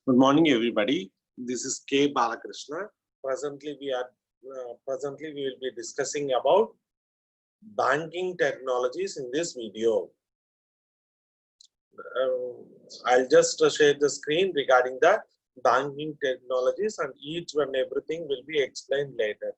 Good morning, everybody. This is K. Balakrishna. Presently, we will be discussing about banking technologies in this video. I'll just share the screen regarding the banking technologies, and each one everything will be explained later.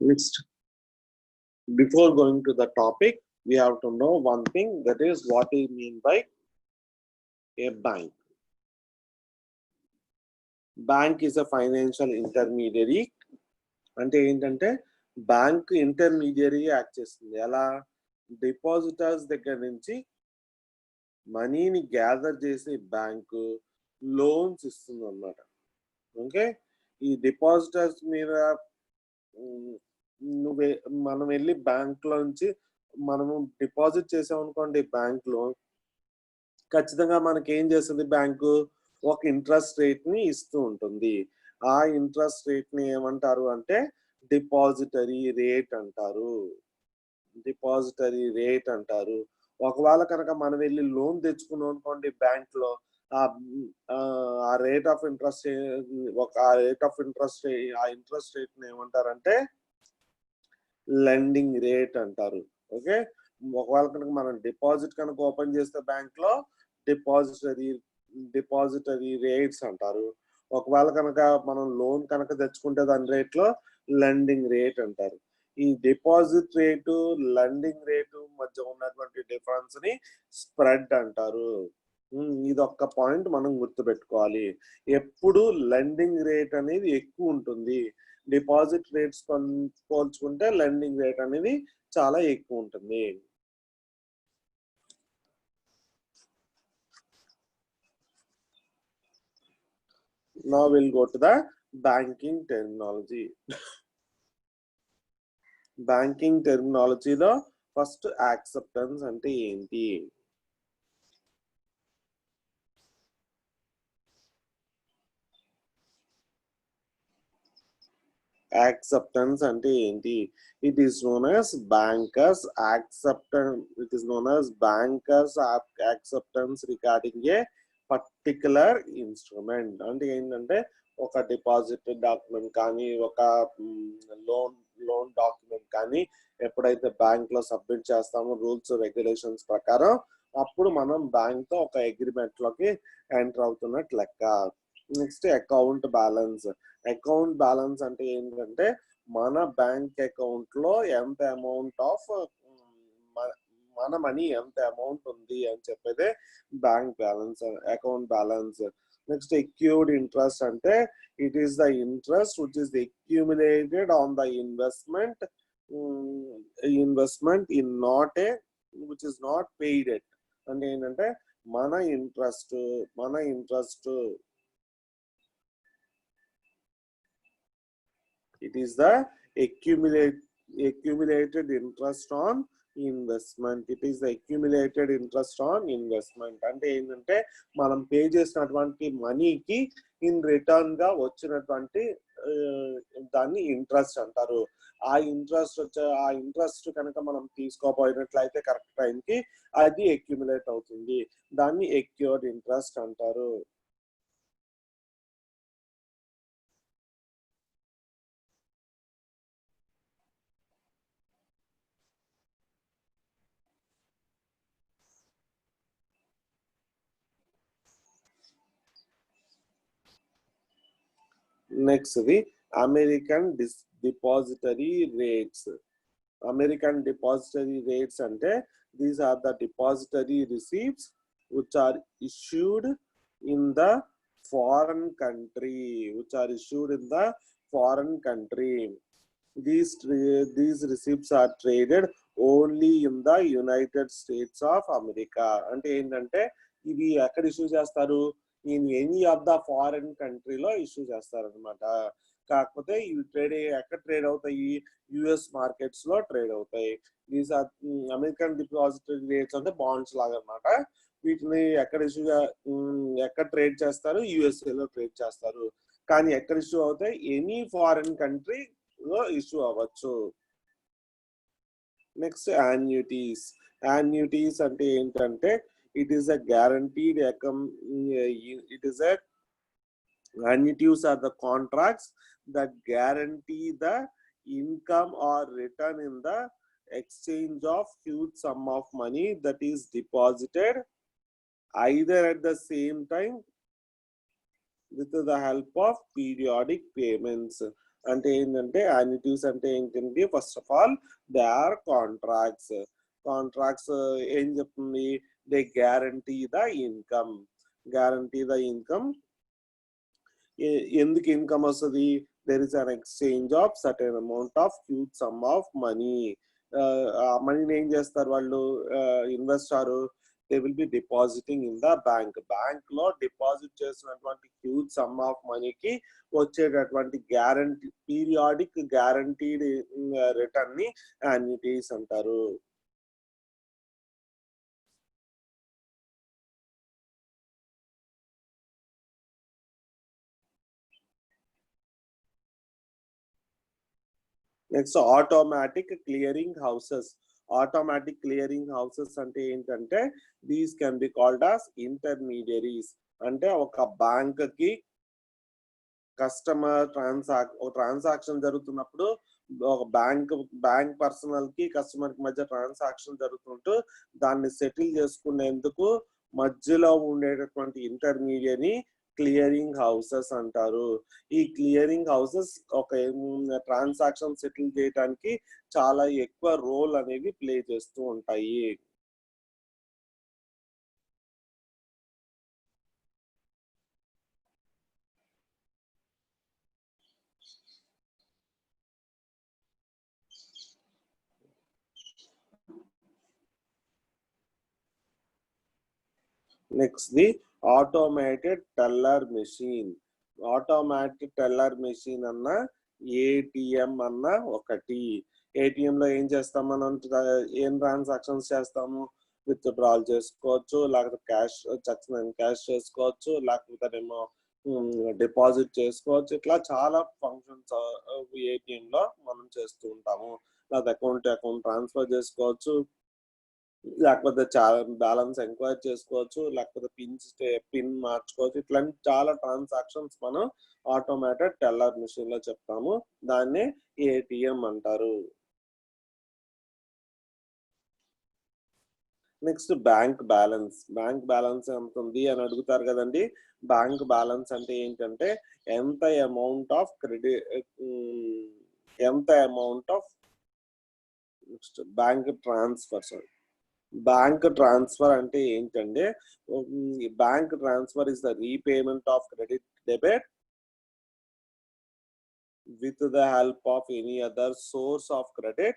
Next, before going to the topic, we have to know one thing, that is what we mean by a bank. Bank is a financial intermediary. అంటే ఏంటంటే bank intermediary act చేస్తుంది. ఎలా? Depositors దగ్గర నుంచి మనీని gather చేసి bank loans ఇస్తుంది అన్నమాట. ఓకే, ఈ డిపాజిటర్స్ మీద మనం వెళ్ళి బ్యాంక్ లో నుంచి మనము డిపాజిట్ చేసామనుకోండి, బ్యాంక్ లో ఖచ్చితంగా మనకి ఏం చేస్తుంది బ్యాంకు? ఒక ఇంట్రెస్ట్ రేట్ ని ఇస్తూ ఉంటుంది. ఆ ఇంట్రెస్ట్ రేట్ ని ఏమంటారు అంటే డిపాజిటరీ రేట్ అంటారు. డిపాజిటరీ రేట్ అంటారు. ఒకవేళ కనుక మనం వెళ్ళి లోన్ తెచ్చుకున్నాం అనుకోండి బ్యాంక్ లో, ఆ రేట్ ఆఫ్ ఇంట్రెస్ట్ ఆ ఇంట్రెస్ట్ రేట్ ని ఏమంటారంటే లెండింగ్ రేట్ అంటారు. ఓకే, ఒకవేళ కనుక మనం డిపాజిట్ కనుక ఓపెన్ చేస్తే బ్యాంక్ లో డిపాజిటరీ రేట్స్ అంటారు. ఒకవేళ కనుక మనం లోన్ కనుక తెచ్చుకుంటే దాని రేట్ లో లెండింగ్ రేట్ అంటారు. ఈ డిపాజిట్ రేటు లెండింగ్ రేటు మధ్య ఉన్నటువంటి డిఫరెన్స్ ని స్ప్రెడ్ అంటారు. ఇది ఒక్క పాయింట్ మనం గుర్తుపెట్టుకోవాలి. ఎప్పుడు లెండింగ్ రేట్ అనేది ఎక్కువ ఉంటుంది, డిపాజిట్ రేట్స్ పోల్చుకుంటే లెండింగ్ రేట్ అనేది చాలా ఎక్కువ ఉంటుంది. Now we'll go to the banking terminology. Banking టెర్మినాలజీలో ఫస్ట్ యాక్సెప్టెన్స్ అంటే ఏంటి? యాక్సెప్టెన్స్ అంటే ఏంటి? It is known as bankers acceptance. It is known as bankers acceptance regarding a particular instrument. అంటే ఏంటంటే ఒక డిపాజిట్ డాక్యుమెంట్ కానీ, ఒక లోన్ డాక్యుమెంట్ కానీ ఎప్పుడైతే బ్యాంక్ లో సబ్మిట్ చేస్తామో రూల్స్ రెగ్యులేషన్స్ ప్రకారం, అప్పుడు మనం బ్యాంక్ తో ఒక అగ్రిమెంట్ లోకి ఎంటర్ అవుతున్నట్టు లెక్క. Next account balance. Account balance అంటే ఏంటంటే మన బ్యాంక్ అకౌంట్ లో ఎంత అమౌంట్ ఆఫ్ మన మనీ ఎంత అమౌంట్ ఉంది అని చెప్పేదే bank balance, account balance. Next accrued interest అంటే it is the interest which is accumulated on the investment in not a which is not paid it. అంటే ఏంటంటే మన interest it is the accumulated interest on investment. It is the accumulated interest on investment. అంటే ఏంటంటే మనం pay చేసినటువంటి మనీకి in return గా వచ్చినటువంటి దాన్ని ఇంట్రెస్ట్ అంటారు. ఆ ఇంట్రెస్ట్ కనుక మనం తీసుకోపోయినట్లయితే కరెక్ట్ టైంకి అది అక్యుములేట్ అవుతుంది. దాన్ని అక్యూర్డ్ ఇంట్రెస్ట్ అంటారు. Next, the American depository rates. American depository rates ante these are the depository receipts which are issued in the foreign country, which are issued in the foreign country. These receipts are traded only in the United States of America. అంటే ఏంటంటే ఇవి ఎక్కడ issue చేస్తారు, in any of the foreign కంట్రీలో issue చేస్తారు అనమాట. కాకపోతే ఇవి ఎక్కడ ట్రేడ్ అవుతాయి, యుఎస్ మార్కెట్స్ లో ట్రేడ్ అవుతాయి. These are American depository rates అంటే బాండ్స్ లాగా అనమాట. వీటిని ఎక్కడ ట్రేడ్ చేస్తారు, యుఎస్ఏ లో ట్రేడ్ చేస్తారు. కానీ ఎక్కడ ఇష్యూ అవుతాయి, ఎనీ ఫారెన్ కంట్రీ లో ఇష్యూ అవ్వచ్చు. నెక్స్ట్ యాన్యుటీస్. యాన్యుటీస్ అంటే ఏంటంటే it is a guaranteed it is a annuities are the contracts that guarantee the income or return in the exchange of huge sum of money that is deposited either at the same time with the help of periodic payments. అంటే ఏంటంటే annuities అంటే ఏంటంటే first of all they are contracts. Contracts ఏం చెప్తుంది, they guarantee the income. Guarantee the income. ఎందుకు income వస్తుంది, there is an exchange of certain amount of huge sum of money. ఆ మనీని ఏం చేస్తారు వాళ్ళు, investor, they will be depositing in the bank. Bank లో డిపాజిట్ చేసినటువంటి హ్యూజ్ సమ్ ఆఫ్ మనీకి వచ్చేటటువంటి గ్యారంటీ, పీరియాడిక్ గ్యారంటీడ్ రిటర్న్ ని యాన్యుటీస్ అంటారు. Next automatic clearing houses. Automatic clearing houses అంటే ఏంటంటే these can be called as intermediaries. అంటే ఒక బ్యాంక్ కి కస్టమర్ ట్రాన్సాక్షన్ జరుగుతున్నప్పుడు ఒక బ్యాంక్ పర్సనల్ కి కస్టమర్ కి మధ్య ట్రాన్సాక్షన్ జరుగుతుంటూ దాన్ని సెటిల్ చేసుకునేందుకు మధ్యలో ఉండేటటువంటి ఇంటర్మీడియట్ క్లియరింగ్ హౌసెస్ అంటారు. ఈ క్లియరింగ్ హౌసెస్ ఒక ట్రాన్సాక్షన్ సెటిల్ చేయడానికి చాలా ఎక్కువ రోల్ అనేవి ప్లే చేస్తూ ఉంటాయి. Next the automated teller machine. Automatic teller machine అన్న ఏటీఎం అన్న ఒకటి. ఏటీఎం లో ఏం చేస్తాం మనం, ఏం ట్రాన్సాక్షన్స్ చేస్తాము, విత్ డ్రాల్ చేసుకోవచ్చు, లేకపోతే క్యాష్ చేసుకోవచ్చు, లేకపోతే ఏమో డిపాజిట్ చేసుకోవచ్చు. ఇట్లా చాలా ఫంక్షన్స్ ఏటీఎం లో మనం చేస్తూ ఉంటాము. లేకపోతే అకౌంట్ ట్రాన్స్ఫర్ చేసుకోవచ్చు, లేకపోతే చాలా బ్యాలెన్స్ ఎంక్వైరీ చేసుకోవచ్చు, లేకపోతే పిన్ మార్చుకోవచ్చు. ఇట్లాంటి చాలా ట్రాన్సాక్షన్స్ మనం ఆటోమేటెడ్ టెల్లర్ మిషన్ లో చెప్తాము. దాన్ని ఏటీఎం అంటారు. Next bank balance. Bank balance ఎంత ఉంది అని అడుగుతారు కదండి. బ్యాంక్ బ్యాలెన్స్ అంటే ఏంటంటే ఎంత amount of next bank transfer. Bank transfer అంటే ఏంటంటే bank transfer is the repayment of credit debit with the help of any other source of credit.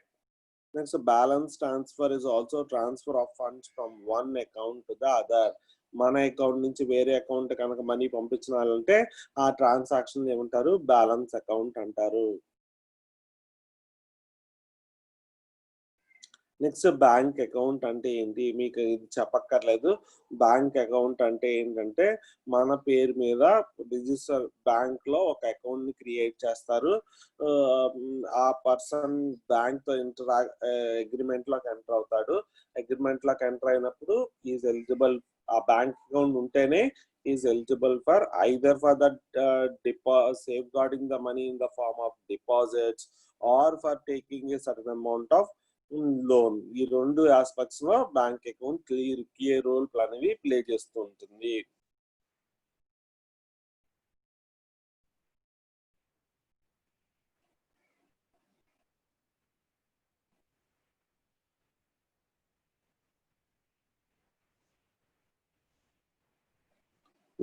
Next, balance transfer is also transfer of funds from one account to the other. మన account నుంచి వేరే account కనుక money పంపించాలంటే ఆ transaction ఏమంటారు, balance account అంటారు. Next bank account అంటే ఏంటి, మీకు ఇది చెప్పక్కర్లేదు. బ్యాంక్ అకౌంట్ అంటే ఏంటంటే మన పేరు మీద రిజిస్టర్ బ్యాంక్ లో ఒక అకౌంట్ ని క్రియేట్ చేస్తారు. ఆ పర్సన్ బ్యాంక్ తో అగ్రిమెంట్ లోకి ఎంటర్ అవుతాడు. అగ్రిమెంట్ లోకి ఎంటర్ అయినప్పుడు ఈజ్ ఎలిజిబుల్, ఆ బ్యాంక్ అకౌంట్ ఉంటేనే is eligible for either for the safeguarding the money in the form of deposits or for taking a certain amount of loan. ఈ రెండు aspects లో bank account clear role అనేవి play చేస్తూ ఉంటుంది.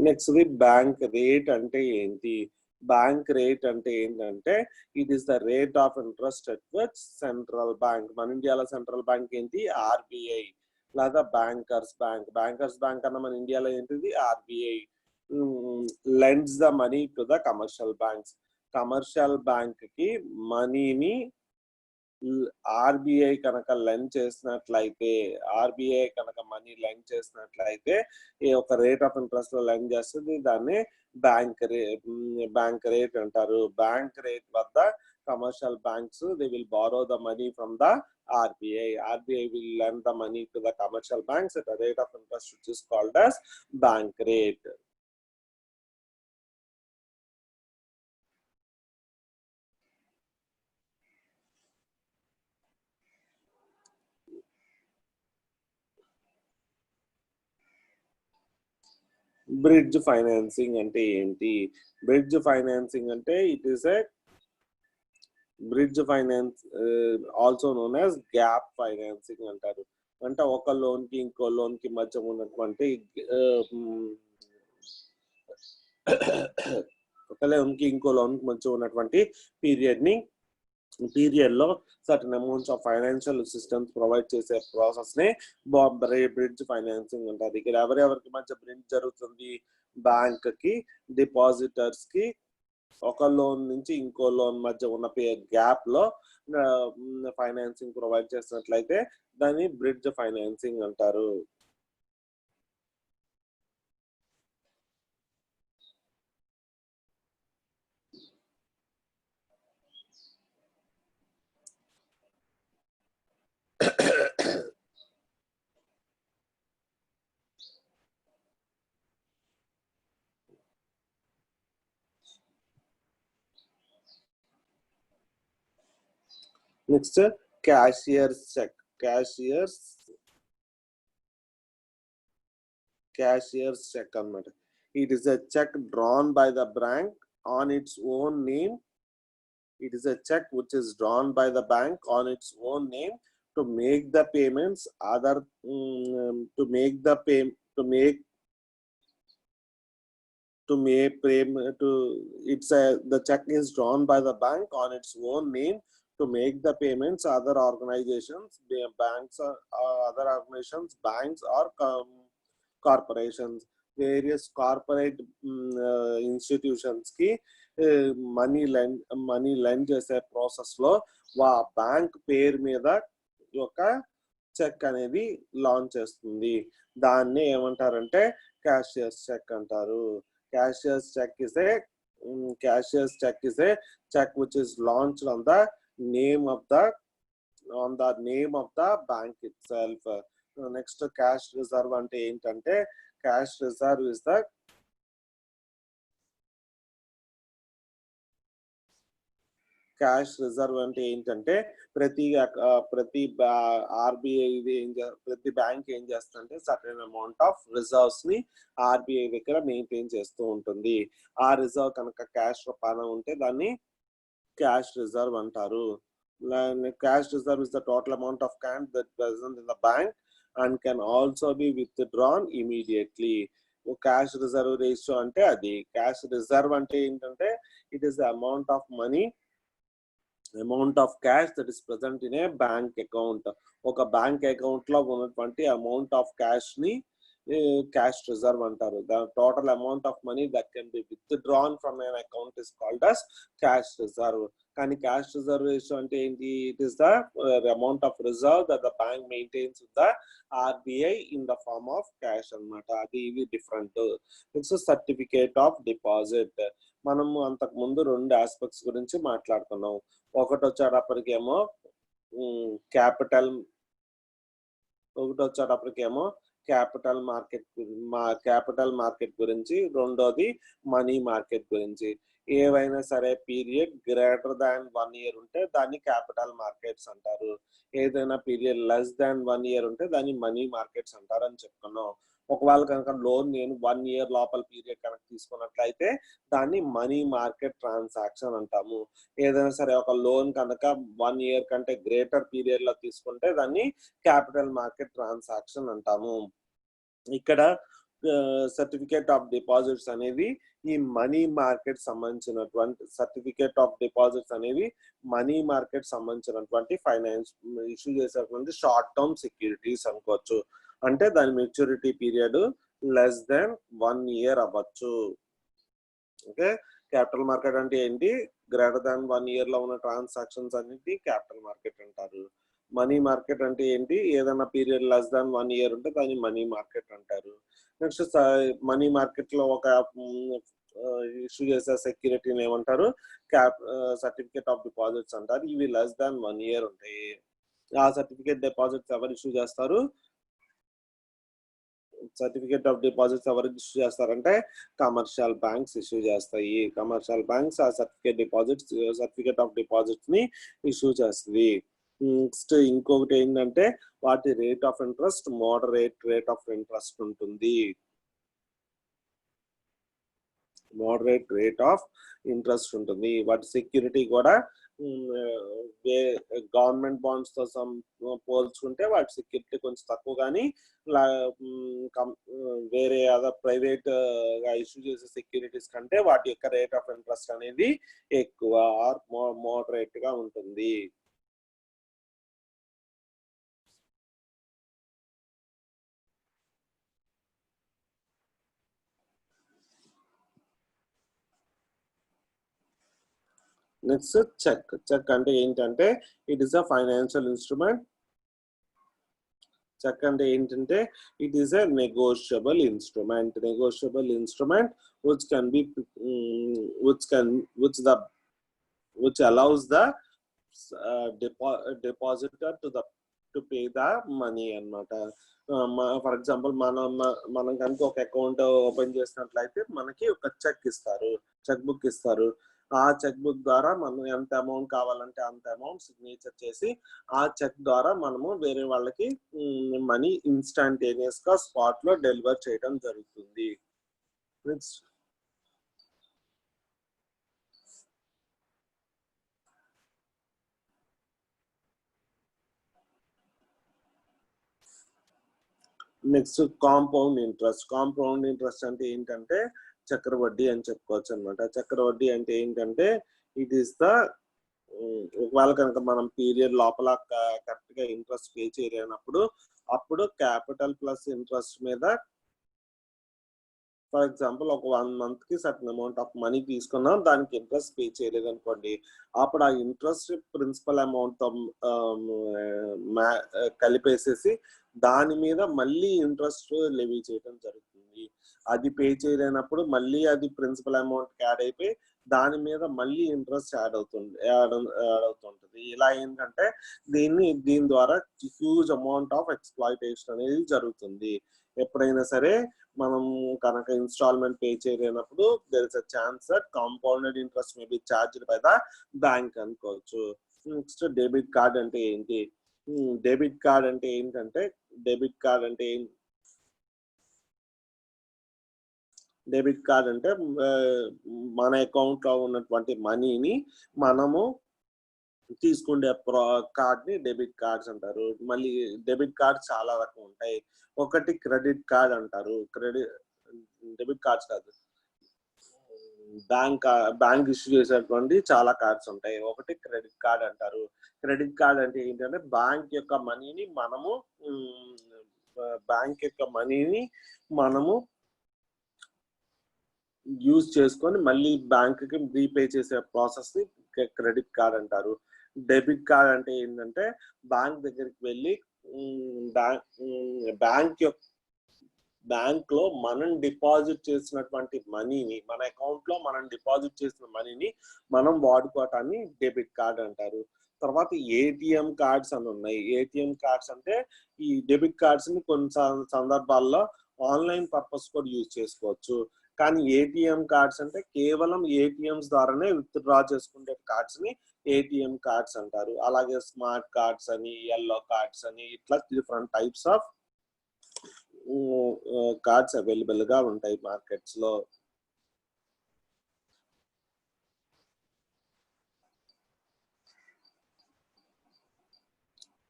Next the bank rate అంటే ఏంటి? Bank rate అంటే ఏంటంటే it is the rate of interest at which central bank, మన ఇండియాలో సెంట్రల్ బ్యాంక్ ఏంటి? ఆర్బిఐ, లేదా బ్యాంకర్స్ బ్యాంక్. బ్యాంకర్స్ బ్యాంక్ అన్న మన ఇండియాలో ఏంటిది? RBI lends the money to the commercial banks. Commercial bank కి మనీని ఆర్బిఐ కనుక లెండ్ చేసినట్లయితే, ఆర్బిఐ కనుక మనీ లెండ్ చేసినట్లయితే ఒక రేట్ ఆఫ్ ఇంట్రెస్ట్ లో లెండ్ చేస్తుంది, దాన్ని బ్యాంక్ రేట్ అంటారు. బ్యాంక్ రేట్ వద్ద commercial banks they will borrow the money from the RBI. RBI will lend the money to the commercial banks at a rate of interest which is called as bank rate. Bridge financing ante enti? Bridge financing ante it is a bridge finance, also known as gap financing అంటారు. అంటే ఒక loan కి ఇంకో loan కి మధ్య ఉన్నటువంటి ఒక loan కి ఇంకో లోన్ కి మధ్య ఉన్నటువంటి పీరియడ్ లో certain amounts of financial assistance provide చేసే ప్రాసెస్ నే బ్రిడ్జ్ ఫైనాన్సింగ్ అంటారు. ఇక్కడ ఎవరెవరికి మధ్య బ్రిడ్జ్ జరుగుతుంది? బ్యాంక్ కి, డిపాజిటర్స్ కి, ఒక లోన్ నుంచి ఇంకో లోన్ మధ్య ఉన్న గ్యాప్ లో ఫైనాన్సింగ్ ప్రొవైడ్ చేసినట్లయితే దాన్ని బ్రిడ్జ్ ఫైనాన్సింగ్ అంటారు. Next, cashier's check. Cashier's check అన్నమాట. It is a check drawn by the bank on its own name. It is a check which is drawn by the bank on its own name to make the payments the check is drawn by the bank on its own name to make the payments. Other organizations, banks or corporations, various corporate institutions ki money lend చేసే process లో bank పేరు మీద ఒక check అనేది launch చేస్తుంది. దాన్ని ఏమంటారంటే cashiers check అంటారు. Cashier's check is a check which is launched on the name of the bank itself. Next, cash reserve ante entante? Cash reserve is the cash reserve అంటే ఏంటంటే ప్రతి ఆర్బిఐ ప్రతి bank ఏం చేస్తుందంటే సర్టెన్ అమౌంట్ ఆఫ్ రిజర్వ్స్ ని RBI దగ్గర maintain చేస్తూ ఉంటుంది. ఆ రిజర్వ్ కనుక క్యాష్ రూపాన ఉంటే దాన్ని క్యాష్ రిజర్వ్ అంటారు. Cash reserve is the total amount of cash that present in the bank and can also be withdrawn immediately. Cash reserve ratio ante adi. Cash reserve ante entante it is the amount of cash that is present in a bank account. Oka bank account lo unnatuvanti amount of cash ni cash reserve antaru. The total amount of money that can be withdrawn from an account is called as cash reserve. Kani cash reserve ratio ante enti? It is the amount of reserve that the bank maintains with the RBI in the form of cash annamata. Adi ivi different. It's a certificate of deposit. మనము అంతకు ముందు రెండు aspects గురించి మాట్లాడుకున్నాం. ఒకటి వచ్చేటప్పటికేమో capital market గురించి, రెండోది money market గురించి. ఏవైనా సరే పీరియడ్ గ్రేటర్ దాన్ 1 year ఉంటే దాన్ని క్యాపిటల్ మార్కెట్స్ అంటారు. ఏదైనా పీరియడ్ లెస్ దాన్ 1 year ఉంటే దాన్ని మనీ మార్కెట్స్ అంటారు అని చెప్పుకున్నాం. ఒకవేళ కనుక లోన్ నేను 1 year లోపల పీరియడ్ కనుక తీసుకున్నట్లయితే దాన్ని మనీ మార్కెట్ ట్రాన్సాక్షన్ అంటాము. ఏదైనా సరే ఒక లోన్ కనుక 1 year కంటే గ్రేటర్ పీరియడ్ లో తీసుకుంటే దాన్ని క్యాపిటల్ మార్కెట్ ట్రాన్సాక్షన్ అంటాము. ఇక్కడ సర్టిఫికేట్ ఆఫ్ డిపాజిట్స్ అనేవి ఈ మనీ మార్కెట్ సంబంధించినటువంటి సర్టిఫికేట్ ఆఫ్ డిపాజిట్స్ అనేవి మనీ మార్కెట్ సంబంధించినటువంటి ఫైనాన్స్ ఇష్యూ చేసేటువంటి షార్ట్ టర్మ్ సెక్యూరిటీస్ అనుకోవచ్చు. అంటే దాని maturity period less than 1 year అవ్వచ్చు. ఓకే, క్యాపిటల్ మార్కెట్ అంటే ఏంటి? గ్రేటర్ దాన్ 1 year లో ఉన్న ట్రాన్సాక్షన్స్ అన్నిటి క్యాపిటల్ మార్కెట్ అంటారు. మనీ మార్కెట్ అంటే ఏంటి? ఏదైనా పీరియడ్ లెస్ దాన్ 1 year ఉంటే దాన్ని మనీ మార్కెట్ అంటారు. నెక్స్ట్ మనీ మార్కెట్ లో ఒక ఇష్యూ చేసే సెక్యూరిటీని ఏమంటారు? సర్టిఫికేట్ ఆఫ్ డిపాజిట్స్ అంటారు. ఇవి లెస్ దాన్ 1 year ఉంటాయి. ఆ సర్టిఫికేట్ డిపాజిట్స్ ఎవరు ఇష్యూ చేస్తారు? సర్టిఫికేట్ ఆఫ్ డిపాజిట్స్ ఎవరికి ఇష్యూ చేస్తారంటే కమర్షియల్ బ్యాంక్స్ ఇష్యూ చేస్తాయి. కమర్షియల్ బ్యాంక్స్ ఆ సర్టిఫికేట్ ఆఫ్ డిపాజిట్స్ ని ఇష్యూ చేస్తుంది. నెక్స్ట్ ఇంకొకటి ఏంటంటే వాటి rate of interest moderate rate of interest ఉంటుంది. మోడరేట్ రేట్ ఆఫ్ ఇంట్రెస్ట్ ఉంటుంది. వాటి సెక్యూరిటీ కూడా గవర్నమెంట్ బాండ్స్ తో పోల్చుకుంటే వాటి సెక్యూరిటీ కొంచెం తక్కువ, కానీ వేరే అదర్ ప్రైవేట్ గా ఇష్యూ చేసే సెక్యూరిటీస్ కంటే వాటి యొక్క రేట్ ఆఫ్ ఇంట్రెస్ట్ అనేది ఎక్కువ ఆర్ మోడరేట్ గా ఉంటుంది. Next check. చెక్ అంటే ఏంటంటే it is a financial instrument. Cheque అంటే ఏంటంటే it is a negotiable instrument. Negotiable instrument which can be which allows the depositor to pay the money అన్నమాట. For example మనం కనుక ఒక అకౌంట్ ఓపెన్ చేసినట్లయితే మనకి ఒక చెక్ ఇస్తారు, చెక్ బుక్ ఇస్తారు. ఆ చెక్ బుక్ ద్వారా మనం ఎంత అమౌంట్ కావాలంటే అంత అమౌంట్ సిగ్నేచర్ చేసి ఆ చెక్ ద్వారా మనము వేరే వాళ్ళకి మనీ ఇన్స్టాంటేనియస్ గా స్పాట్ లో డెలివర్ చేయడం జరుగుతుంది. Next compound interest. Compound interest అంటే ఏంటంటే చక్రవడ్డీ అని చెప్పుకోవచ్చు అనమాట. చక్రవడ్డీ అంటే ఏంటంటే ఇట్ ఈస్ ద ఒకవేళ కనుక మనం పీరియడ్ లోపల కరెక్ట్ గా ఇంట్రెస్ట్ పే చేయలేనప్పుడు అప్పుడు క్యాపిటల్ ప్లస్ ఇంట్రెస్ట్ మీద, ఫర్ ఎగ్జాంపుల్ ఒక 1 month కి సర్టన్ అమౌంట్ ఆఫ్ మనీ తీసుకున్నాం, దానికి ఇంట్రెస్ట్ పే చేయలేదు అనుకోండి, అప్పుడు ఆ ఇంట్రెస్ట్ ప్రిన్సిపల్ అమౌంట్ తో కలిపేసేసి దాని మీద మళ్ళీ ఇంట్రెస్ట్ లెవీ చేయడం జరుగుతుంది. అది పే చేయలేనప్పుడు మళ్ళీ అది ప్రిన్సిపల్ అమౌంట్ యాడ్ అయిపోయి దాని మీద మళ్ళీ ఇంట్రెస్ట్ యాడ్ అవుతుంటది. ఇలా ఏంటంటే దీని ద్వారా హ్యూజ్ అమౌంట్ ఆఫ్ ఎక్స్‌ప్లాయిటేషన్ అనేది జరుగుతుంది. ఎప్పుడైనా సరే మనం కనుక ఇన్స్టాల్మెంట్ పే చేయలేనప్పుడు there is a chance that compounded interest may be charged by the bank అనుకోవచ్చు. నెక్స్ట్ డెబిట్ కార్డ్ అంటే ఏంటి? డెబిట్ కార్డ్ అంటే ఏంటంటే డెబిట్ కార్డ్ అంటే మన అకౌంట్ లో ఉన్నటువంటి మనీని మనము తీసుకునే కార్డ్ ని డెబిట్ కార్డ్స్ అంటారు. మళ్ళీ డెబిట్ కార్డ్ చాలా రకం ఉంటాయి. ఒకటి క్రెడిట్ కార్డ్ అంటారు. డెబిట్ కార్డ్స్ కాదు, బ్యాంక్ ఇష్యూ చేసేటువంటి చాలా కార్డ్స్ ఉంటాయి. ఒకటి క్రెడిట్ కార్డ్ అంటారు. క్రెడిట్ కార్డ్ అంటే ఏంటంటే బ్యాంక్ యొక్క మనము యూజ్ చేసుకొని మళ్ళీ బ్యాంక్ కి రీపే చేసే ప్రాసెస్ ని క్రెడిట్ కార్డ్ అంటారు. డెబిట్ కార్డ్ అంటే ఏంటంటే బ్యాంక్ దగ్గరికి వెళ్ళి బ్యాంక్ లో మనం డిపాజిట్ చేసినటువంటి మనీని, మన అకౌంట్ లో మనం డిపాజిట్ చేసిన మనీని మనం వాడుకోవటాన్ని డెబిట్ కార్డ్ అంటారు. తర్వాత ఏటీఎం కార్డ్స్ అని ఉన్నాయి. ఏటీఎం కార్డ్స్ అంటే ఈ డెబిట్ కార్డ్స్ ని కొన్ని సందర్భాల్లో ఆన్లైన్ పర్పస్ కూడా యూజ్ చేసుకోవచ్చు. కానీ ఏటీఎం కార్డ్స్ అంటే కేవలం ఏటీఎంస్ ద్వారానే విత్డ్రా చేసుకునే కార్డ్స్ ని ఏటీఎం కార్డ్స్ అంటారు. అలాగే స్మార్ట్ కార్డ్స్ అని, yellow కార్డ్స్ అని, ఇట్లా different types of cards available గా ఉంటాయి మార్కెట్స్ లో.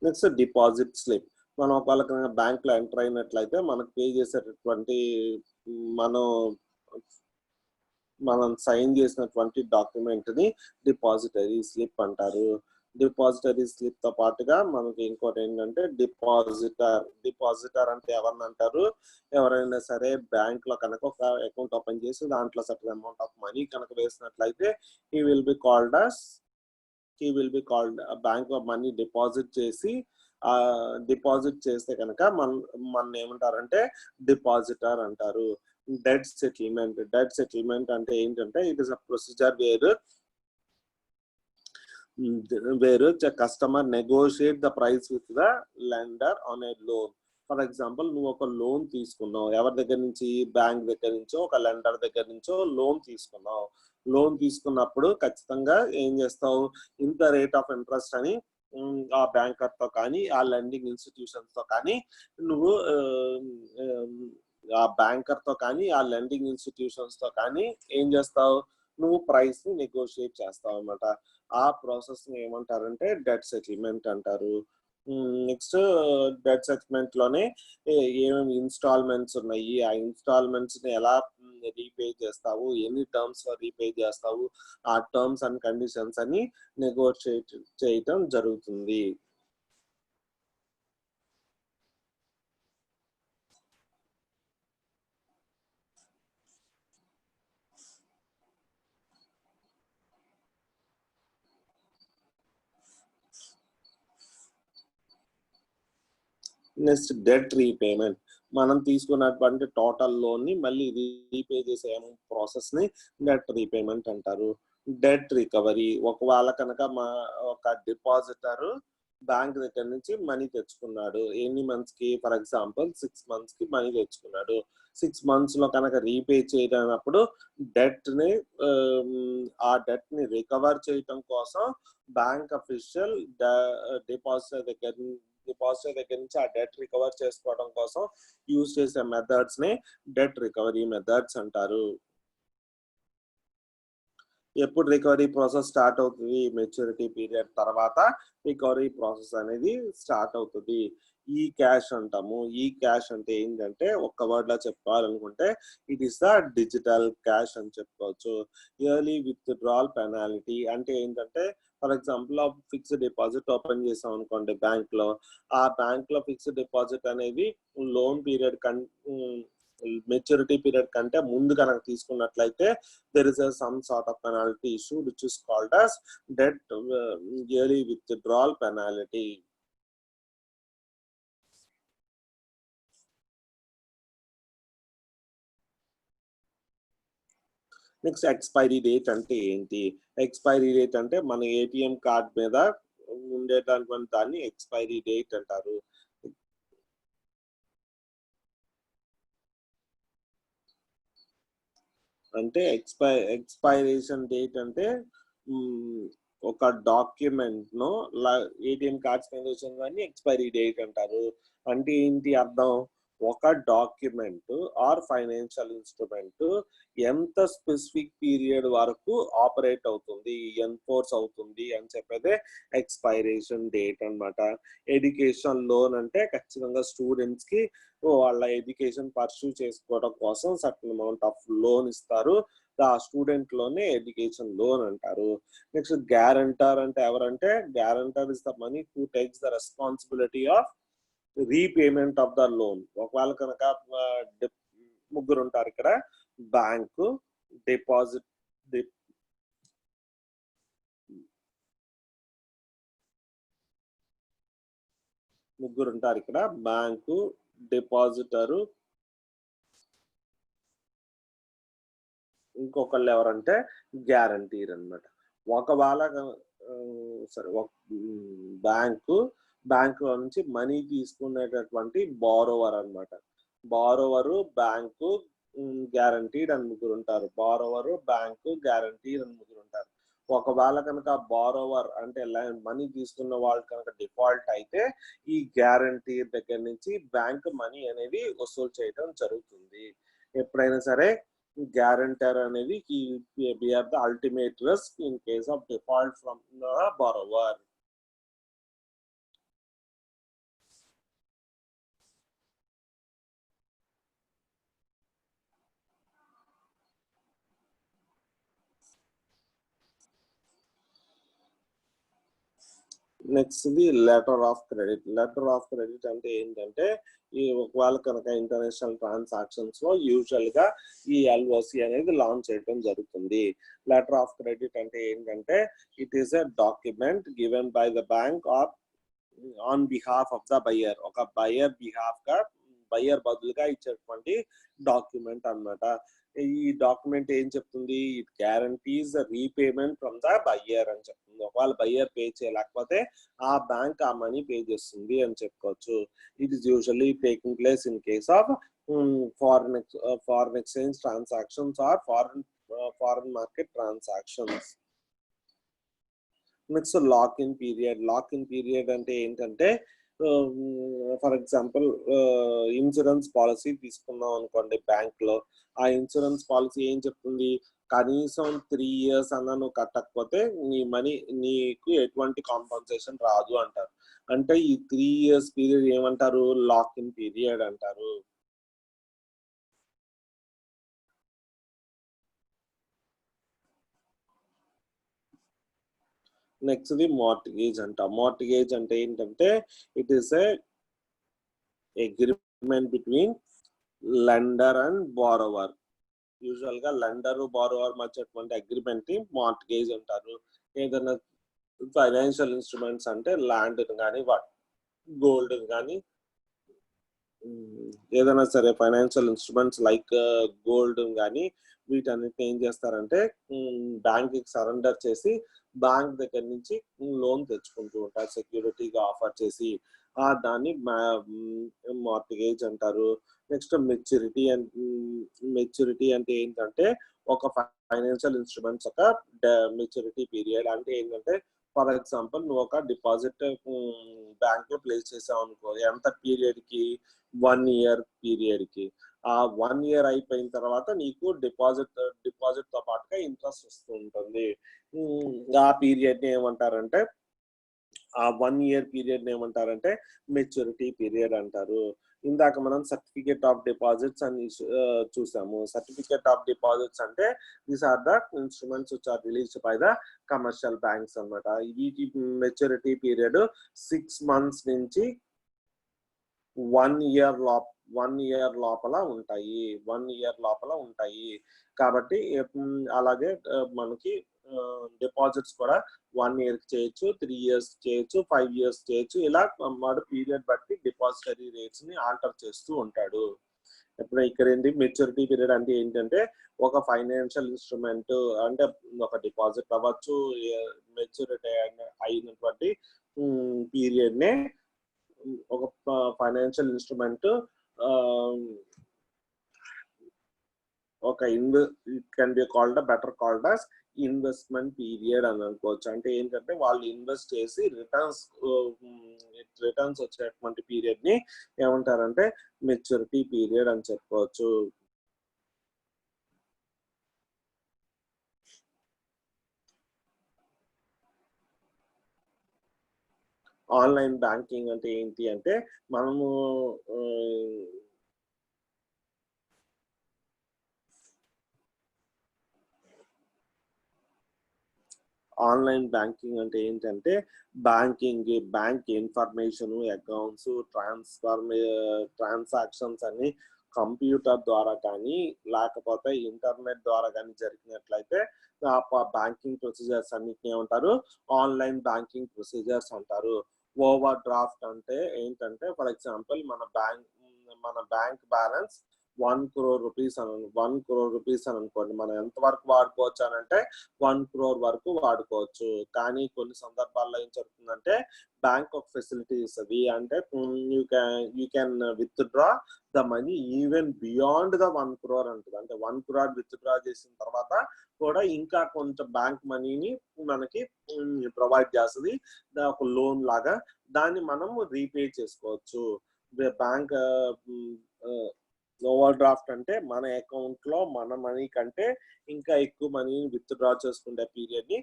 Next deposit slip. మనం ఒకవేళ బ్యాంక్ లో ఎంటర్ అయినట్లయితే మనకు పే చేసేటటువంటి మనం సైన్ చేసినటువంటి డాక్యుమెంట్ ని డిపాజిటరీ స్లిప్ అంటారు. డిపాజిటరీ స్లిప్ తో పాటుగా మనకి ఇంకోటి ఏంటంటే డిపాజిటర్ అంటే ఎవరిని అంటారు? ఎవరైనా సరే బ్యాంక్ లో కనుక ఒక అకౌంట్ ఓపెన్ చేసి దాంట్లో సర్టన్ అమౌంట్ ఆఫ్ మనీ కనుక వేసినట్లయితే he will be called bank of money deposit చేసి డిపాజిట్ చేస్తే కనుక మన ఏమంటారంటే డిపాజిటర్ అంటారు. డెట్ సెటిల్మెంట్ అంటే ఏంటంటే it is a procedure wear customer negotiate the price with the lender on a loan. For example నువ్వు ఒక లోన్ తీసుకున్నావు, ఎవరి దగ్గర నుంచి? బ్యాంక్ దగ్గర నుంచో ఒక లెండర్ దగ్గర నుంచో లోన్ తీసుకున్నావు. లోన్ తీసుకున్నప్పుడు ఖచ్చితంగా ఏం చేస్తావు? ఇంత రేట్ ఆఫ్ ఇంట్రెస్ట్ అని ఆ బ్యాంకర్ తో కానీ ఆ లెండింగ్ ఇన్స్టిట్యూషన్స్ తో కానీ నువ్వు ఆ బ్యాంకర్ తో కానీ ఆ లెండింగ్ ఇన్స్టిట్యూషన్స్ తో కానీ ఏం చేస్తావు? నువ్వు ప్రైస్ ని నెగోషియేట్ చేస్తావు అన్నమాట. ఆ ప్రాసెస్ ని ఏమంటారంటే డెట్ సెటిల్మెంట్ అంటారు. నెక్స్ట్ డెట్ సెటిల్మెంట్ లోనే ఏమేమి ఇన్స్టాల్మెంట్స్ ఉన్నాయి, ఆ ఇన్స్టాల్మెంట్స్ ని ఎలా రీపే చేస్తావు, ఎన్ని టర్మ్స్ లో రీపే చేస్తావు, ఆ టర్మ్స్ అండ్ కండిషన్స్ అని నెగోషియేట్ చేయటం జరుగుతుంది. Next debt repayment. మనం తీసుకున్నటువంటి టోటల్ లోన్ ని మళ్ళీ రీపే చేసే ప్రాసెస్ ని డెట్ రీపేమెంట్ అంటారు. Debt recovery. ఒకవేళ కనుక ఒక డిపాజిటర్ బ్యాంక్ దగ్గర నుంచి మనీ తెచ్చుకున్నాడు, ఎన్ని మంత్స్ కి? ఫర్ ఎగ్జాంపుల్ 6 months కి మనీ తెచ్చుకున్నాడు. 6 months లో కనుక రీపే చేయనప్పుడు ఆ డెట్ ని రికవర్ చేయటం కోసం బ్యాంక్ అఫీషియల్ డిపాజిటర్ దగ్గర నుంచి ఆ డెట్ రికవర్ చేసుకోవడం కోసం యూజ్ చేసే మెథడ్స్ ని డెట్ రికవరీ మెథడ్స్ అంటారు. ఎప్పుడు రికవరీ ప్రాసెస్ స్టార్ట్ అవుతుంది? మెచ్యూరిటీ పీరియడ్ తర్వాత రికవరీ ప్రాసెస్ అనేది స్టార్ట్ అవుతుంది. ఈ క్యాష్ అంటాము. ఈ క్యాష్ అంటే ఏంటంటే ఒక్క వర్డ్ లో చెప్పుకోవాలనుకుంటే it is the digital cash అని చెప్పుకోవచ్చు. ఇయర్లీ విత్డ్రాల్ పెనాల్టీ అంటే ఏంటంటే for example fixed deposit open చేసాం అనుకోండి బ్యాంక్ లో, ఆ బ్యాంక్ లో ఫిక్స్డ్ డిపాజిట్ అనేది లోన్ పీరియడ్ మెచ్యూరిటీ పీరియడ్ కంటే ముందు కనుక తీసుకున్నట్లయితే there is some sort of penalty issue which is called as debt yearly withdrawal penalty. Next expiry date అంటే ఏంటి? ఎక్స్పైరీ డేట్ అంటే మన ఏటీఎం కార్డ్ మీద ఉండేటటువంటి దాన్ని ఎక్స్పైరీ డేట్ అంటారు. అంటే ఎక్స్పైరేషన్ డేట్ అంటే ఒక డాక్యుమెంట్ ను ఏటీఎం కార్డ్స్ మీద వచ్చిన దాన్ని ఎక్స్పైరీ డేట్ అంటారు. అంటే ఏంటి అర్థం? ఒక డాక్యుమెంట్ ఆర్ ఫైనాన్షియల్ ఇన్స్ట్రుమెంట్ ఎంత స్పెసిఫిక్ పీరియడ్ వరకు ఆపరేట్ అవుతుంది, ఎన్ఫోర్స్ అవుతుంది అని చెప్పేదే ఎక్స్పైరేషన్ డేట్ అన్నమాట. ఎడ్యుకేషన్ లోన్ అంటే ఖచ్చితంగా స్టూడెంట్స్ కి వాళ్ళ ఎడ్యుకేషన్ పర్సూ చేసుకోవడం కోసం సర్టన్ అమౌంట్ ఆఫ్ లోన్ ఇస్తారు. ఆ స్టూడెంట్ లోనే ఎడ్యుకేషన్ లోన్ అంటారు. నెక్స్ట్ గ్యారంటర్ అంటే ఎవరంటే guarantor is the money who takes the responsibility of repayment of the loan. ఒకవేళ కనుక ముగ్గురు ఉంటారు ఇక్కడ, బ్యాంకు, డిపాజిట్ ముగ్గురు ఉంటారు ఇక్కడ, బ్యాంకు, డిపాజిటరు, ఇంకొకళ్ళు ఎవరంటే గ్యారంటీర్ అన్నమాట. ఒకవేళ సరే బ్యాంకు నుంచి మనీ తీసుకునేటటువంటి బారోవర్ అన్నమాట. బారోవరు, బ్యాంకు, గ్యారంటీడ్ అని ముగ్గురు ఉంటారు. బారోవరు, బ్యాంకు, గ్యారంటీడ్ అని ముగ్గురు ఉంటారు. ఒకవేళ కనుక బారోవర్ అంటే మనీ తీసుకున్న వాళ్ళు కనుక డిఫాల్ట్ అయితే ఈ గ్యారంటీ దగ్గర నుంచి బ్యాంక్ మనీ అనేది వసూలు చేయడం జరుగుతుంది. ఎప్పుడైనా సరే guarantor అనేది bear the ultimate risk in case of default from the borrower. Next the letter of credit. Letter of credit అంటే ఏంటంటే ఈ ఒకవేళ కనుక ఇంటర్నేషనల్ ట్రాన్సాక్షన్స్ లో యూజువల్ గా ఈ ఎల్ఓసి అనేది లాంచ్ చేయడం జరుగుతుంది. లెటర్ ఆఫ్ క్రెడిట్ అంటే ఏంటంటే it is a document given by the bank or on behalf of the buyer. ఒక బయ్యర్ బిహాఫ్ గా బయ్యర్ బదులుగా ఇచ్చేటువంటి డాక్యుమెంట్ అన్నమాట. ఈ డాక్యుమెంట్ ఏం చెప్తుంది? It guarantees repayment from the buyer అని చెప్తుంది. ఒకవేళ బయ్యర్ పే చేయలేకపోతే ఆ బ్యాంక్ ఆ మనీ పే చేస్తుంది అని చెప్పుకోవచ్చు. It is usually taking place in case of foreign exchange transactions or foreign market transactions. Next lock in period. Lock in period అంటే ఏంటంటే ఫర్ ఎగ్జాంపుల్ ఇన్సూరెన్స్ పాలసీ తీసుకున్నాం అనుకోండి బ్యాంక్ లో. ఆ ఇన్సూరెన్స్ పాలసీ ఏం చెప్తుంది? కనీసం 3 years అన్నా నువ్వు కట్టకపోతే నీ మనీ నీకు ఎటువంటి కాంపన్సేషన్ రాదు అంటారు. అంటే ఈ 3 years పీరియడ్ ఏమంటారు? లాక్ ఇన్ పీరియడ్ అంటారు. నెక్స్ట్ ది మార్టిగేజ్ అంట. మార్టిగేజ్ అంటే ఏంటంటే it is a agreement between lender and borrower. Usual గా లెండర్ బారోవర్ మధ్యటువంటి అగ్రిమెంట్ ని మార్టిగేజ్ అంటారు. ఏదైనా ఫైనాన్షియల్ ఇన్స్ట్రుమెంట్స్ అంటే ల్యాండ్ కానీ గోల్డ్ కానీ ఏదైనా సరే ఫైనాన్షియల్ ఇన్స్ట్రుమెంట్స్ లైక్ గోల్డ్ కానీ వీటన్నిటిని ఏం చేస్తారంటే బ్యాంక్ కి సరెండర్ చేసి బ్యాంక్ దగ్గర నుంచి లోన్ తెచ్చుకుంటూ ఉంటారు సెక్యూరిటీగా ఆఫర్ చేసి. దాన్ని మార్టిగేజ్ అంటారు. నెక్స్ట్ మెచ్యూరిటీ మెచ్యూరిటీ అంటే ఏంటంటే ఒక ఫైనాన్షియల్ ఇన్స్ట్రుమెంట్స్ ఒక మెచ్యూరిటీ పీరియడ్. అంటే ఏంటంటే ఫర్ ఎగ్జాంపుల్ నువ్వు ఒక డిపాజిట్ బ్యాంక్ లో ప్లేస్ చేసావు అనుకో, ఎంత పీరియడ్ కి? 1 year పీరియడ్ కి. ఆ 1 year అయిపోయిన తర్వాత నీకు డిపాజిట్ తో పాటుగా ఇంట్రెస్ట్ వస్తూ ఉంటుంది. ఆ పీరియడ్ ని ఏమంటారంటే ఆ 1 year పీరియడ్ ఏమంటారంటే మెచ్యూరిటీ పీరియడ్ అంటారు. ఇందాక మనం సర్టిఫికేట్ ఆఫ్ డిపాజిట్స్ అని చూసాము. సర్టిఫికేట్ ఆఫ్ డిపాజిట్స్ అంటే these are the instruments which are released by the commercial banks అన్నమాట. వీటి మెచ్యూరిటీ పీరియడ్ 6 months నుంచి 1 year లోపల ఉంటాయి. 1 year లోపల ఉంటాయి. కాబట్టి అలాగే మనకి డిపాజిట్స్ కూడా 1 year కి చేయొచ్చు, 3 years చేయొచ్చు, 5 years చేయొచ్చు. ఇలా వాడు పీరియడ్ బట్టి డిపాజిటరీ రేట్స్ ని ఆల్టర్ చేస్తూ ఉంటాడు. ఇప్పుడు ఇక్కడ ఏంటి మెచ్యూరిటీ పీరియడ్ అంటే ఏంటంటే ఒక ఫైనాన్షియల్ ఇన్స్ట్రుమెంట్ అంటే ఒక డిపాజిట్ అవ్వచ్చు, మెచ్యూరిటీ అయినటువంటి పీరియడ్ నే ఒక ఫైనాన్షియల్ ఇన్స్ట్రుమెంట్ ఒక it can be called better called as investment period అని అనుకోవచ్చు. అంటే ఏంటంటే వాళ్ళు ఇన్వెస్ట్ చేసి రిటర్న్స్ వచ్చేటువంటి పీరియడ్ ని ఏమంటారంటే మెచ్యూరిటీ పీరియడ్ అని చెప్పుకోవచ్చు. ఆన్లైన్ బ్యాంకింగ్ అంటే ఏంటి అంటే మనము ఆన్లైన్ బ్యాంకింగ్ అంటే ఏంటంటే బ్యాంక్ ఇన్ఫర్మేషన్, అకౌంట్స్ ట్రాన్సాక్షన్స్ అన్ని కంప్యూటర్ ద్వారా కానీ లేకపోతే ఇంటర్నెట్ ద్వారా కానీ జరిగినట్లయితే బ్యాంకింగ్ ప్రొసీజర్స్ అన్నిటిని ఏమంటారు? ఆన్లైన్ బ్యాంకింగ్ ప్రొసీజర్స్ అంటారు. ఓవర్ డ్రాఫ్ట్ అంటే ఏంటంటే ఫర్ ఎగ్జాంపుల్ మన బ్యాంక్ బ్యాలెన్స్ 1 crore rupees అని 1 crore rupees అని అనుకోండి. మనం ఎంత వరకు వాడుకోవచ్చు అని అంటే 1 crore వరకు వాడుకోవచ్చు. కానీ కొన్ని సందర్భాల్లో ఏం జరుగుతుందంటే బ్యాంక్ ఆఫ్ ఫెసిలిటీస్ అవి అంటే you can withdraw the money even beyond the 1 crore అంటుంది. అంటే 1 crore విత్డ్రా చేసిన తర్వాత కూడా ఇంకా కొంచెం బ్యాంక్ మనీని మనకి ప్రొవైడ్ చేస్తుంది ఒక లోన్ లాగా. దాన్ని మనం రీపే చేసుకోవచ్చు. బ్యాంక్ ఓవర్ డ్రాఫ్ట్ అంటే మన అకౌంట్ లో మన మనీ కంటే ఇంకా ఎక్కువ మనీని విత్డ్రా చేసుకునే పీరియడ్ ని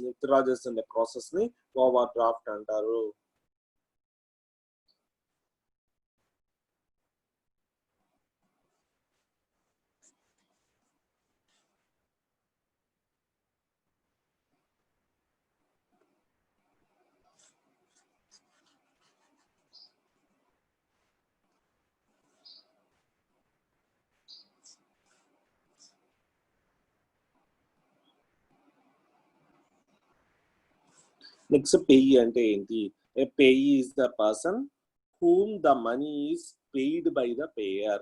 విత్డ్రా చేస్తుండే ప్రాసెస్ ని ఓవర్ డ్రాఫ్ట్ అంటారు. నెక్స్ట్ పేయి అంటే ఏంటి? A payee is the person whom the money is paid by the payer.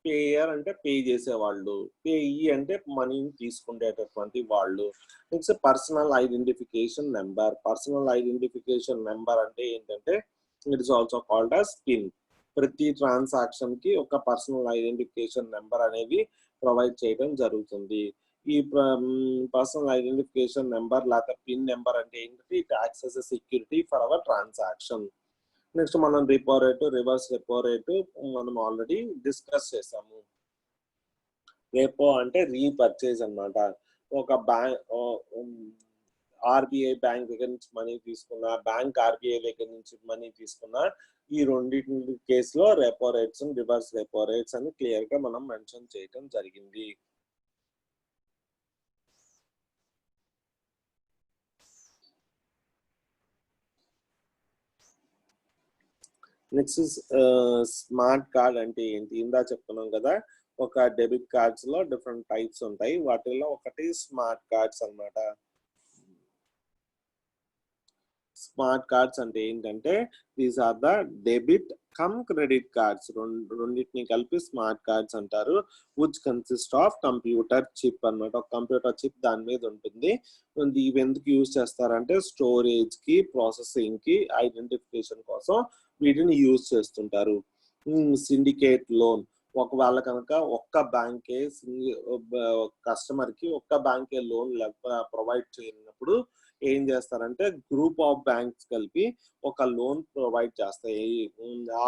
Payer అంటే పే చేసేవాళ్ళు, పేయి అంటే మనీని తీసుకునేటటువంటి వాళ్ళు. Next personal identification number. Personal identification number అంటే ఏంటంటే it is also called as PIN. ప్రతి ట్రాన్సాక్షన్ కి ఒక పర్సనల్ ఐడెంటిఫికేషన్ నెంబర్ అనేది ప్రొవైడ్ చేయడం జరుగుతుంది. ఈ పర్సనల్ ఐడెంటిఫికేషన్ నెంబర్ లేక పిన్ నెంబర్ అంటే ఏంటంటే it acts as a security for hour transaction. Next మనం రిపో రేటు, రివర్స్ రెపో రేటు మనం ఆల్రెడీ డిస్కస్ చేసాము. రెపో అంటే రీపర్చేజ్ అన్నమాట. ఒక బ్యాంక్ ఆర్బీఐ బ్యాంక్ దగ్గర నుంచి మనీ తీసుకున్న, బ్యాంక్ ఆర్బీఐ దగ్గర నుంచి మనీ తీసుకున్న, ఈ రెండింటి కేసులో repo rates, reverse repo rates అని క్లియర్ గా మనం మెన్షన్ చేయడం జరిగింది. నెక్స్ట్ స్మార్ట్ కార్డ్ అంటే ఏంటి? ఇందా చెప్తున్నాం కదా, ఒక డెబిట్ కార్డ్స్ లో డిఫరెంట్ టైప్స్ ఉంటాయి. వాటిలో ఒకటి స్మార్ట్ కార్డ్స్ అన్నమాట. స్మార్ట్ కార్డ్స్ అంటే ఏంటంటే these are the debit cum credit cards. రెండింటిని కలిపి స్మార్ట్ కార్డ్స్ అంటారు. Which consist of computer chip అన్నమాట. ఒక కంప్యూటర్ చిప్ దాని మీద ఉంటుంది. ఇవి ఎందుకు యూజ్ చేస్తారంటే స్టోరేజ్ కి, ప్రాసెసింగ్ కి, ఐడెంటిఫికేషన్ కోసం వీటిని యూజ్ చేస్తుంటారు. Syndicate loan. ఒకవేళ కనుక ఒక్క బ్యాంకే కస్టమర్ కి ఒక్క బ్యాంకే లోన్ ప్రొవైడ్ చేయనప్పుడు ఏం చేస్తారంటే గ్రూప్ ఆఫ్ బ్యాంక్స్ కలిపి ఒక లోన్ ప్రొవైడ్ చేస్తాయి.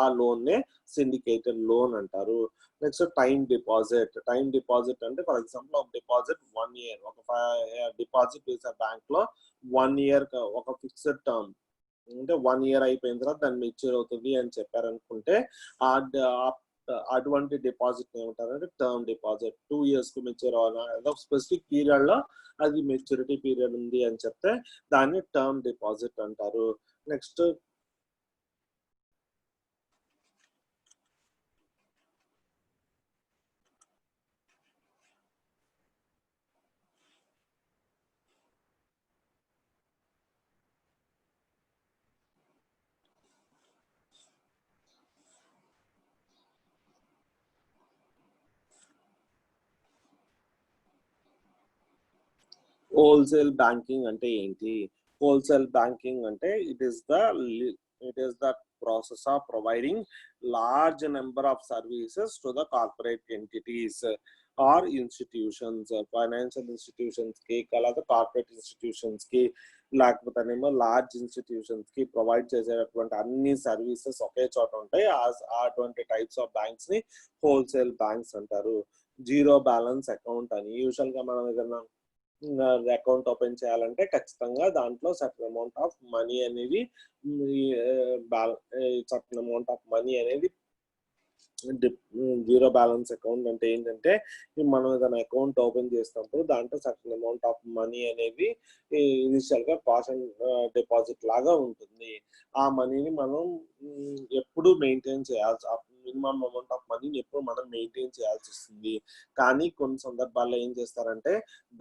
ఆ లోన్ నే సిండికేటెడ్ లోన్ అంటారు. Next time deposit. Time deposit అంటే ఫర్ ఎగ్జాంపుల్ ఒక డిపాజిట్ 1 year, ఒక డిపాజిట్ చేసే బ్యాంక్ లో 1 year ఒక ఫిక్స్డ్ టర్మ్ అంటే 1 year అయిపోయిన తర్వాత దాన్ని మెచ్యూర్ అవుతుంది అని చెప్పారనుకుంటే అటువంటి డిపాజిట్ ఏమంటారంటే టర్మ్ డిపాజిట్. 2 years కు మెచ్యూర్ అవ్వాలి, స్పెసిఫిక్ పీరియడ్ లో అది మెచ్యూరిటీ పీరియడ్ ఉంది అని చెప్తే దాన్ని టర్మ్ డిపాజిట్ అంటారు. నెక్స్ట్ హోల్సేల్ బ్యాంకింగ్ అంటే ఏంటి? హోల్సేల్ బ్యాంకింగ్ అంటే it is the process of providing large number of services to the corporate entities or institutions. Financial institutions కి, అలాగే కార్పొరేట్ ఇన్స్టిట్యూషన్స్ కి, లేకపోతేనేమో లార్జ్ ఇన్స్టిట్యూషన్స్ కి ప్రొవైడ్ చేసేటటువంటి అన్ని సర్వీసెస్ ఒకే చోట ఉంటాయి. అటువంటి టైప్స్ ఆఫ్ బ్యాంక్స్ ని హోల్సేల్ బ్యాంక్స్ అంటారు. జీరో బ్యాలెన్స్ అకౌంట్ అని యూజువల్ గా మనం ఏదైనా అకౌంట్ ఓపెన్ చేయాలంటే ఖచ్చితంగా దాంట్లో సర్టన్ అమౌంట్ ఆఫ్ మనీ అనేది సర్టన్ అమౌంట్ ఆఫ్ మనీ అనేది జీరో బ్యాలెన్స్ అకౌంట్ అంటే ఏంటంటే మనం ఏదైనా అకౌంట్ ఓపెన్ చేసినప్పుడు దాంట్లో సర్టన్ అమౌంట్ ఆఫ్ మనీ అనేది ఇనిషియల్ గా కాస్ట్ డిపాజిట్ లాగా ఉంటుంది. ఆ మనీని మనం ఎప్పుడు మెయింటైన్ చేయాల్సి, మినిమం అమౌంట్ ఆఫ్ మనీని ఎప్పుడు మనం మెయింటైన్ చేయాల్సి వస్తుంది. కానీ కొన్ని సందర్భాల్లో ఏం చేస్తారంటే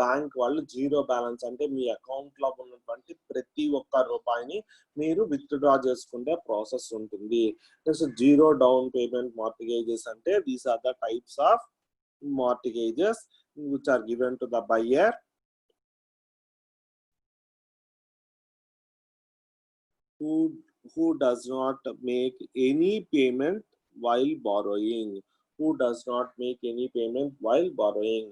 బ్యాంక్ వాళ్ళు జీరో బ్యాలెన్స్ అంటే మీ అకౌంట్ లో ఉన్నటువంటి ప్రతి ఒక్క రూపాయిని మీరు విత్డ్రా చేసుకునే ప్రాసెస్ ఉంటుంది. Next zero down payment mortgages అంటే these are the types of mortgages which are given to the buyer who does not make any payment while borrowing. Who does not make any payment while borrowing.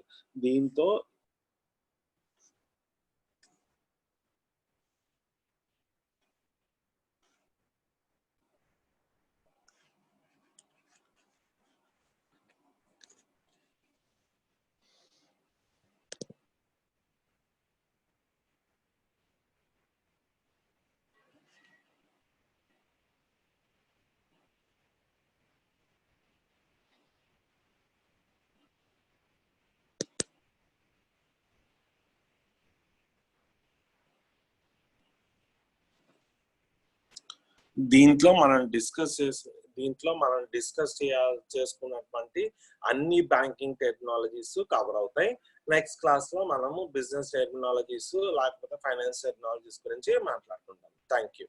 దీంతో మనం discuss చేసే దీంట్లో మనం discuss చేసుకున్నటువంటి అన్ని banking technologies cover అవుతాయి. Next class లో మనము బిజినెస్ టెక్నాలజీస్ లేకపోతే ఫైనాన్స్ టెక్నాలజీస్ గురించి మాట్లాడుకుంటాం. Thank you.